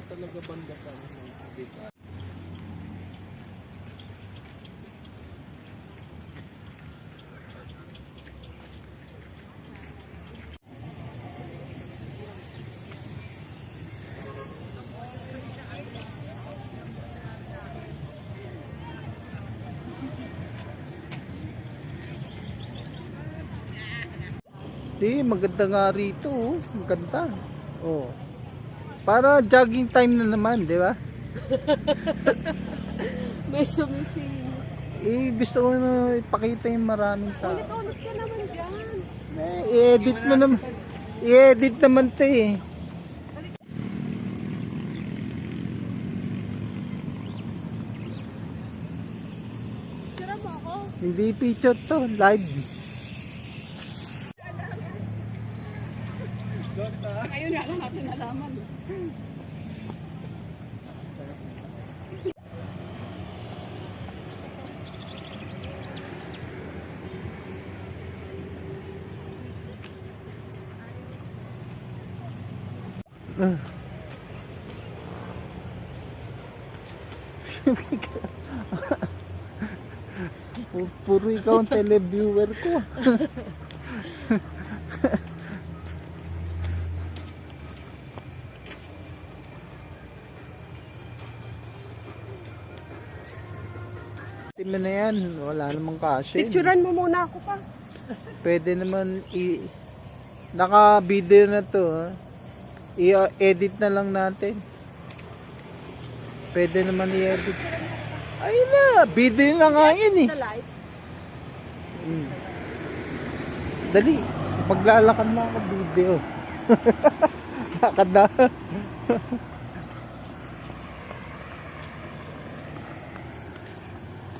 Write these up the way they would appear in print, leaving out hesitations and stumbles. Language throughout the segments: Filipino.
talaga banda pa ng tubig. Di, maganda nga rito, oh. Maganda. Oh. Para jogging time na naman, di ba? May sumising. Gusto ko na ipakita yung maraming tao. Ulit-ulit ka naman dyan. I-edit mo naman. I-edit naman 'to eh. Tira mo ako. Hindi picture 'to, live. Ngayon nga lang natin nalaman. Puro ikaw ang televiewer ko. Tingnan na yan, wala namang kasi. Picturean mo muna ako pa. Pwede naman naka-video na to, ha? I-edit na lang natin. Pwede naman i-edit. Ayun na, video na nga yan eh. The light. Dali, maglalakad na ako video. Lakad na.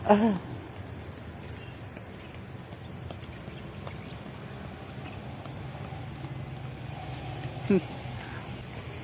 Ah.